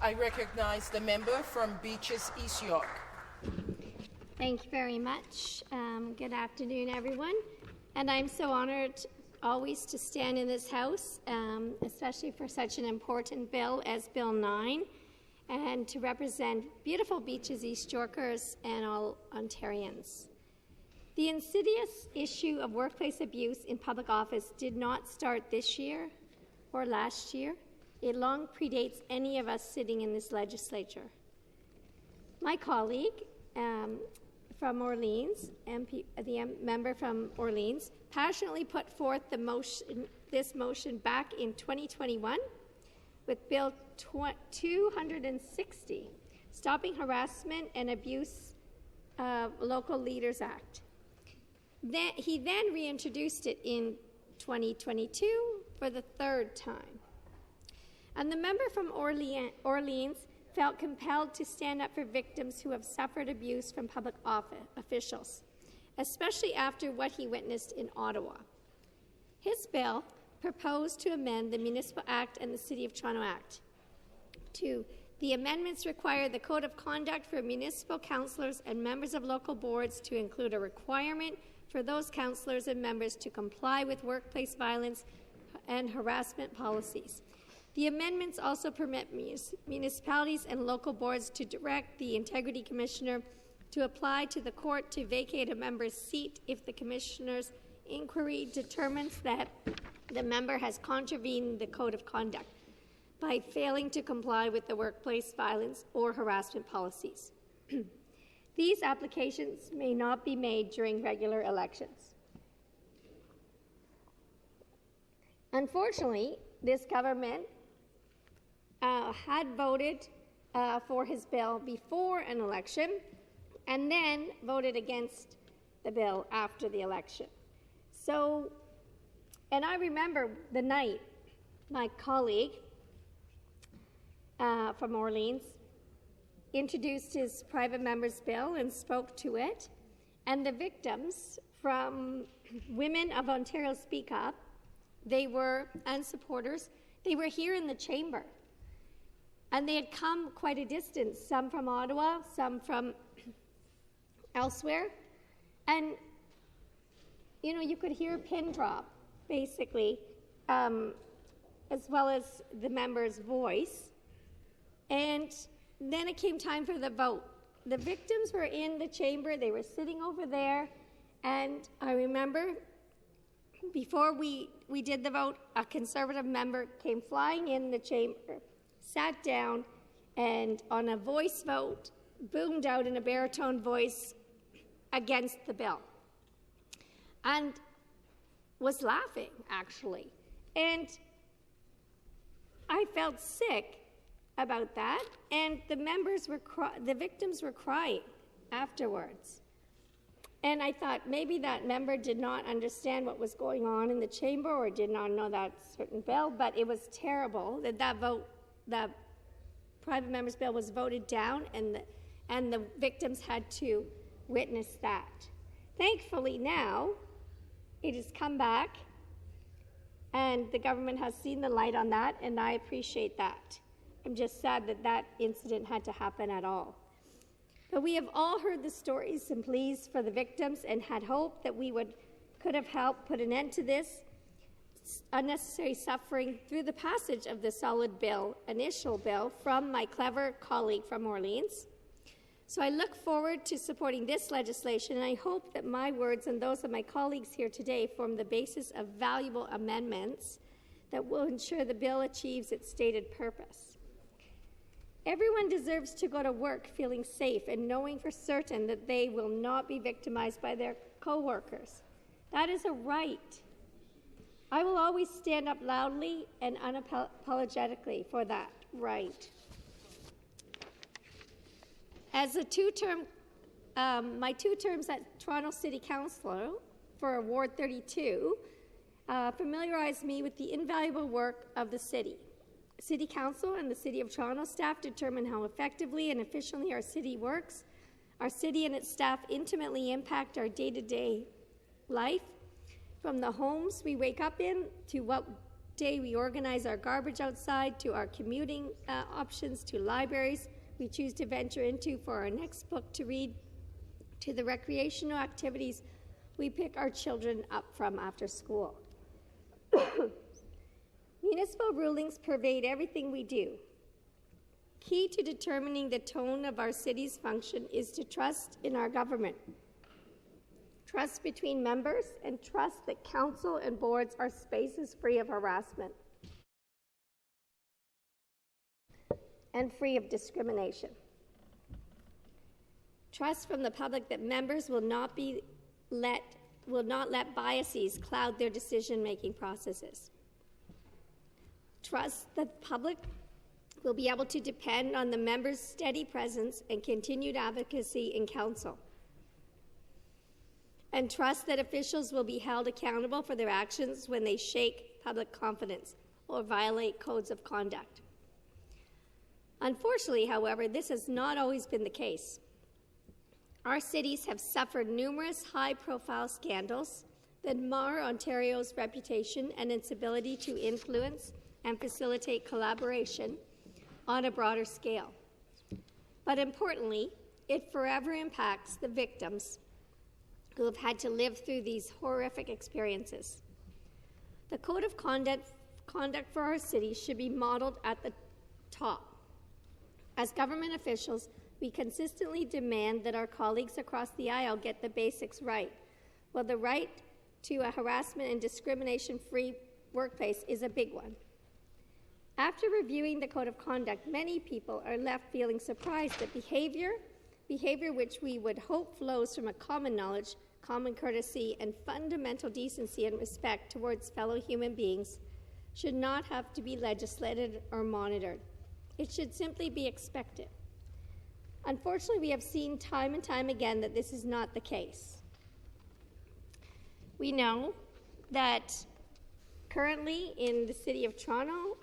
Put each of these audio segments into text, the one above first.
I recognize the member from Beaches, East York. Thank you very much. Good afternoon, everyone. And I'm so honored always to stand in this House, especially for such an important bill as Bill 9, and to represent beautiful Beaches, East Yorkers, and all Ontarians. The insidious issue of workplace abuse in public office did not start this year or last year. It long predates any of us sitting in this legislature. My colleague from Orleans, the member from Orleans, passionately put forth this motion back in 2021 with Bill 260, Stopping Harassment and Abuse of Local Leaders Act. He then reintroduced it in 2022 for the third time. And the member from Orleans felt compelled to stand up for victims who have suffered abuse from public officials, especially after what he witnessed in Ottawa. His bill proposed to amend the Municipal Act and the City of Toronto Act. The amendments require the Code of Conduct for municipal councillors and members of local boards to include a requirement for those councillors and members to comply with workplace violence and harassment policies. The amendments also permit municipalities and local boards to direct the Integrity Commissioner to apply to the court to vacate a member's seat if the Commissioner's inquiry determines that the member has contravened the Code of Conduct by failing to comply with the workplace violence or harassment policies. These applications may not be made during regular elections. Unfortunately, this government had voted for his bill before an election and then voted against the bill after the election. So, and I remember the night my colleague from Orleans introduced his private member's bill and spoke to it, and the victims from Women of Ontario Speak Up, and supporters, they were here in the chamber. And they had come quite a distance, some from Ottawa, some from elsewhere. And, you know, you could hear a pin drop, basically, as well as the member's voice. And then it came time for the vote. The victims were in the chamber. They were sitting over there. And I remember before we did the vote, a Conservative member came flying in the chamber, sat down, and on a voice vote, boomed out in a baritone voice against the bill. And was laughing, actually. And I felt sick about that, and the victims were crying afterwards. And I thought maybe that member did not understand what was going on in the chamber or did not know that certain bill, but it was terrible that private member's bill was voted down, and the victims had to witness that. Thankfully now, it has come back, and the government has seen the light on that, and I appreciate that. I'm just sad that that incident had to happen at all. But we have all heard the stories and pleas for the victims and had hope that we could have helped put an end to this unnecessary suffering through the passage of the solid bill, initial bill, from my clever colleague from Orleans. So I look forward to supporting this legislation, and I hope that my words and those of my colleagues here today form the basis of valuable amendments that will ensure the bill achieves its stated purpose. Everyone deserves to go to work feeling safe and knowing for certain that they will not be victimized by their co-workers. That is a right. I will always stand up loudly and unapologetically for that right. As my two terms at Toronto City Council for Ward 32 familiarized me with the invaluable work of the city. City Council and the City of Toronto staff determine how effectively and efficiently our city works. Our city and its staff intimately impact our day-to-day life, from the homes we wake up in to what day we organize our garbage outside, to our commuting options, to libraries we choose to venture into for our next book to read, to the recreational activities we pick our children up from after school. Municipal rulings pervade everything we do. Key to determining the tone of our city's function is to trust in our government. Trust between members, and trust that council and boards are spaces free of harassment and free of discrimination. Trust from the public that members will not let biases cloud their decision-making processes. Trust that the public will be able to depend on the members' steady presence and continued advocacy in council. And trust that officials will be held accountable for their actions when they shake public confidence or violate codes of conduct. Unfortunately, however, this has not always been the case. Our cities have suffered numerous high-profile scandals that mar Ontario's reputation and its ability to influence and facilitate collaboration on a broader scale. But importantly, it forever impacts the victims who have had to live through these horrific experiences. The code of conduct for our city should be modeled at the top. As government officials, we consistently demand that our colleagues across the aisle get the basics right. Well, the right to a harassment and discrimination-free workplace is a big one. After reviewing the Code of Conduct, many people are left feeling surprised that behavior which we would hope flows from a common knowledge, common courtesy, and fundamental decency and respect towards fellow human beings should not have to be legislated or monitored. It should simply be expected. Unfortunately, we have seen time and time again that this is not the case. We know that currently in the City of Toronto,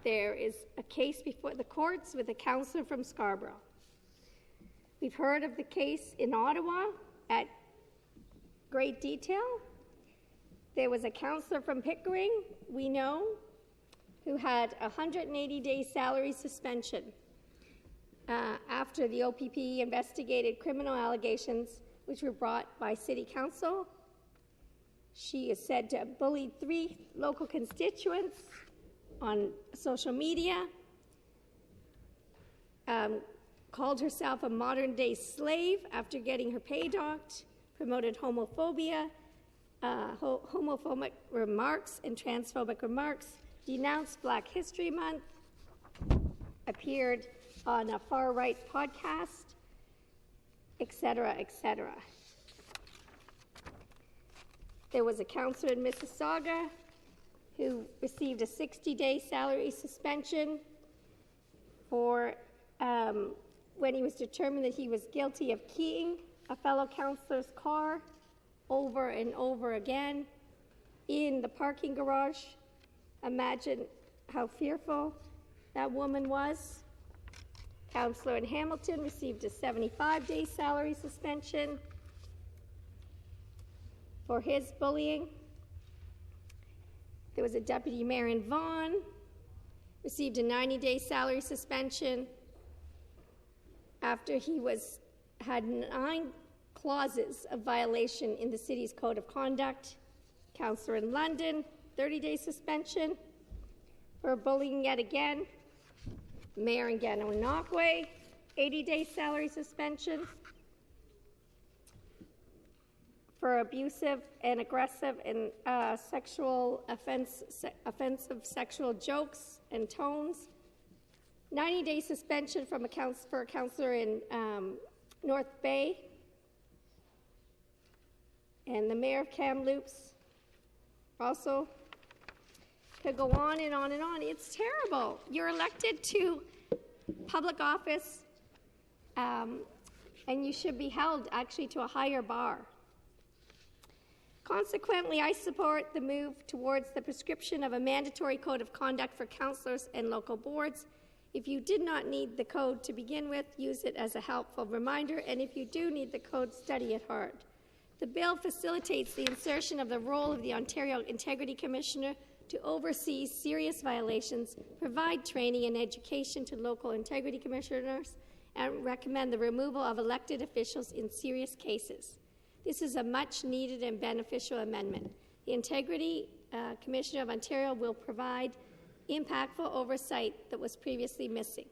there is a case before the courts with a councillor from Scarborough. We've heard of the case in Ottawa at great detail. There was a councillor from Pickering, we know, who had a 180-day salary suspension after the OPP investigated criminal allegations which were brought by City Council. She is said to have bullied 3 local constituents on social media, called herself a modern-day slave after getting her pay docked, promoted homophobia, homophobic remarks and transphobic remarks, denounced Black History Month, appeared on a far-right podcast, etc., etc. There was a councillor in Mississauga who received a 60-day salary suspension for when he was determined that he was guilty of keying a fellow councillor's car over and over again in the parking garage. Imagine how fearful that woman was. Councillor in Hamilton received a 75-day salary suspension for his bullying. There was a deputy mayor in Vaughan, received a 90-day salary suspension after he had 9 clauses of violation in the city's code of conduct. Councillor in London, 30-day suspension for bullying yet again. Mayor in Gananoque, 80-day salary suspension for abusive and aggressive and offensive sexual jokes and tones. 90-day suspension for a councillor in North Bay. And the mayor of Kamloops also could go on and on and on. It's terrible. You're elected to public office, and you should be held actually to a higher bar. Consequently, I support the move towards the prescription of a mandatory code of conduct for councillors and local boards. If you did not need the code to begin with, use it as a helpful reminder, and if you do need the code, study it hard. The bill facilitates the insertion of the role of the Ontario Integrity Commissioner to oversee serious violations, provide training and education to local integrity commissioners, and recommend the removal of elected officials in serious cases. This is a much-needed and beneficial amendment. The Integrity Commissioner of Ontario will provide impactful oversight that was previously missing.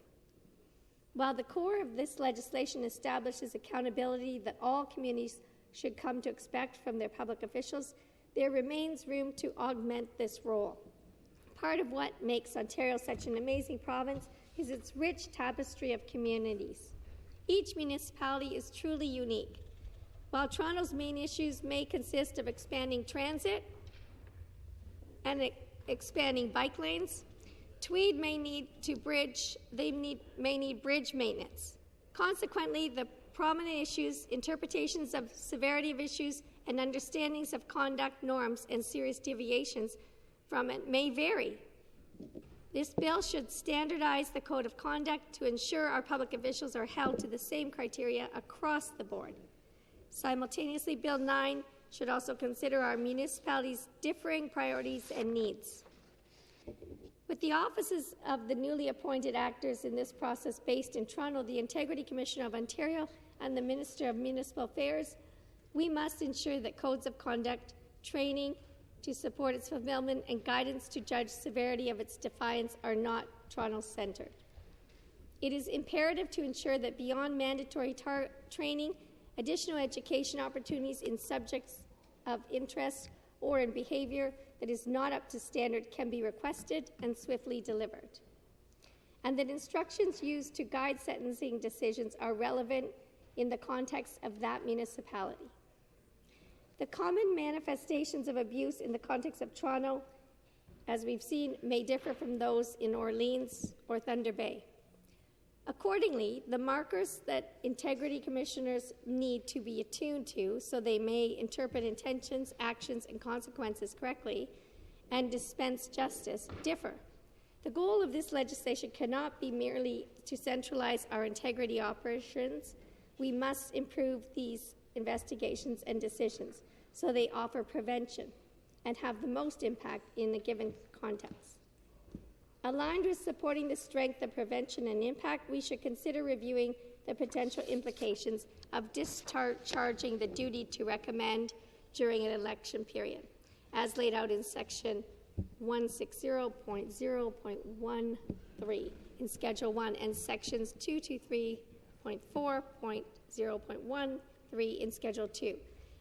While the core of this legislation establishes accountability that all communities should come to expect from their public officials, there remains room to augment this role. Part of what makes Ontario such an amazing province is its rich tapestry of communities. Each municipality is truly unique. While Toronto's main issues may consist of expanding transit and expanding bike lanes, Tweed may need bridge maintenance. Consequently, the prominent issues, interpretations of severity of issues, and understandings of conduct norms and serious deviations from it may vary. This bill should standardize the code of conduct to ensure our public officials are held to the same criteria across the board. Simultaneously, Bill 9 should also consider our municipalities' differing priorities and needs. With the offices of the newly appointed actors in this process based in Toronto, the Integrity Commissioner of Ontario and the Minister of Municipal Affairs, we must ensure that codes of conduct, training to support its fulfillment, and guidance to judge severity of its defiance are not Toronto-centred. It is imperative to ensure that beyond mandatory training, additional education opportunities in subjects of interest or in behaviour that is not up to standard can be requested and swiftly delivered, and that instructions used to guide sentencing decisions are relevant in the context of that municipality. The common manifestations of abuse in the context of Toronto, as we've seen, may differ from those in Orleans or Thunder Bay. Accordingly, the markers that integrity commissioners need to be attuned to so they may interpret intentions, actions, and consequences correctly and dispense justice differ. The goal of this legislation cannot be merely to centralize our integrity operations. We must improve these investigations and decisions so they offer prevention and have the most impact in a given context. Aligned with supporting the strength of prevention and impact, we should consider reviewing the potential implications of discharging the duty to recommend during an election period, as laid out in Section 160.0.13 in Schedule 1 and Sections 223.4.0.13 in Schedule 2,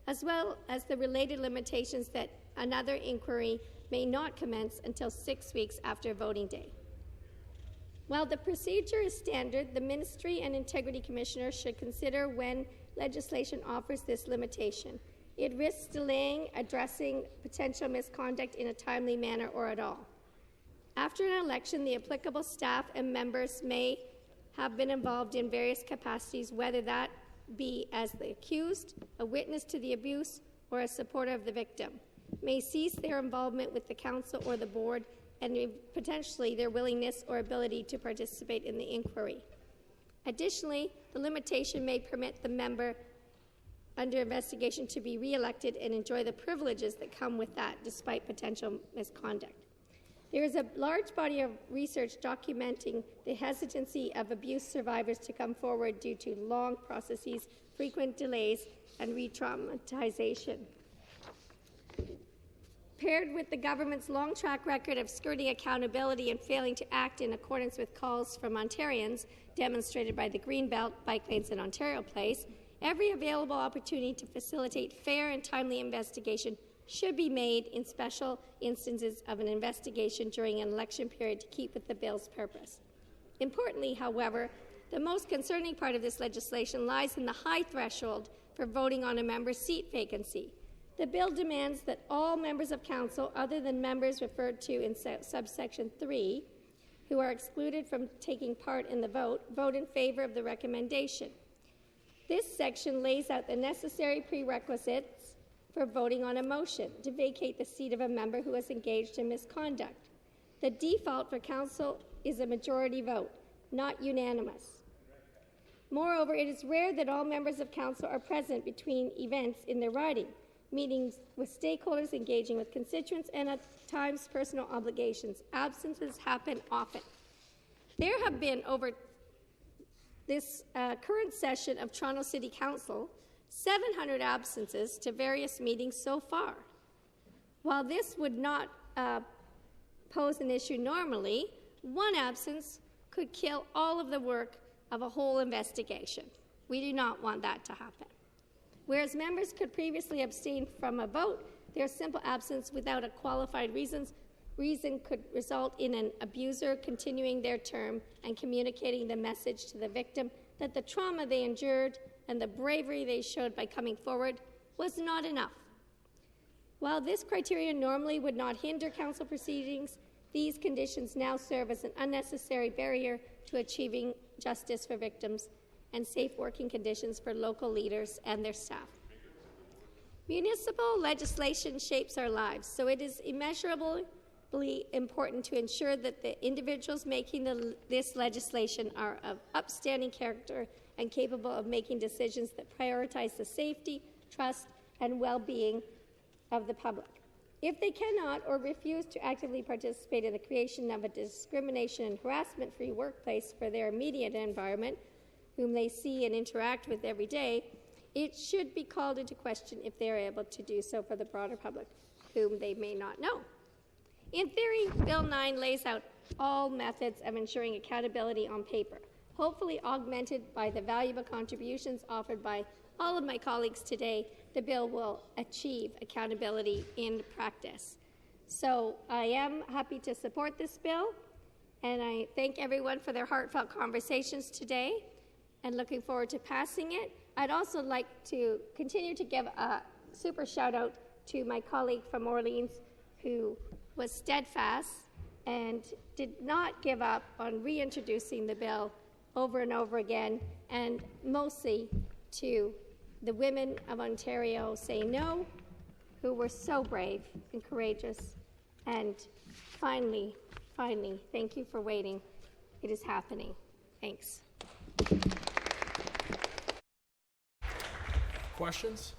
as well as the related limitations that another inquiry may not commence until 6 weeks after voting day. While the procedure is standard, the Ministry and Integrity Commissioner should consider when legislation offers this limitation. It risks delaying addressing potential misconduct in a timely manner or at all. After an election, the applicable staff and members may have been involved in various capacities, whether that be as the accused, a witness to the abuse, or a supporter of the victim, may cease their involvement with the council or the board and potentially their willingness or ability to participate in the inquiry. Additionally, the limitation may permit the member under investigation to be re-elected and enjoy the privileges that come with that despite potential misconduct. There is a large body of research documenting the hesitancy of abuse survivors to come forward due to long processes, frequent delays, and re-traumatization. Paired with the government's long track record of skirting accountability and failing to act in accordance with calls from Ontarians, demonstrated by the Greenbelt, bike lanes, and Ontario Place, every available opportunity to facilitate fair and timely investigation should be made in special instances of an investigation during an election period to keep with the bill's purpose. Importantly, however, the most concerning part of this legislation lies in the high threshold for voting on a member's seat vacancy. The bill demands that all members of council, other than members referred to in subsection 3, who are excluded from taking part in the vote, vote in favour of the recommendation. This section lays out the necessary prerequisites for voting on a motion to vacate the seat of a member who has engaged in misconduct. The default for council is a majority vote, not unanimous. Moreover, it is rare that all members of council are present between events in their riding. meetings with stakeholders, engaging with constituents, and at times personal obligations. Absences happen often. There have been over this current session of Toronto City Council 700 absences to various meetings so far. While this would not pose an issue normally, one absence could kill all of the work of a whole investigation. We do not want that to happen. Whereas members could previously abstain from a vote, their simple absence without a qualified reason could result in an abuser continuing their term and communicating the message to the victim that the trauma they endured and the bravery they showed by coming forward was not enough. While this criterion normally would not hinder council proceedings, these conditions now serve as an unnecessary barrier to achieving justice for victims and safe working conditions for local leaders and their staff. Municipal legislation shapes our lives, so it is immeasurably important to ensure that the individuals making this legislation are of upstanding character and capable of making decisions that prioritize the safety, trust, and well-being of the public. If they cannot or refuse to actively participate in the creation of a discrimination and harassment-free workplace for their immediate environment, whom they see and interact with every day, it should be called into question if they are able to do so for the broader public, whom they may not know. In theory, Bill 9 lays out all methods of ensuring accountability on paper, hopefully augmented by the valuable contributions offered by all of my colleagues today. The bill will achieve accountability in practice. So I am happy to support this bill, and I thank everyone for their heartfelt conversations today, and looking forward to passing it. I'd also like to continue to give a super shout out to my colleague from Orleans who was steadfast and did not give up on reintroducing the bill over and over again, and mostly to the women of Ontario Say No, who were so brave and courageous. And finally, thank you for waiting. It is happening. Thanks. Questions?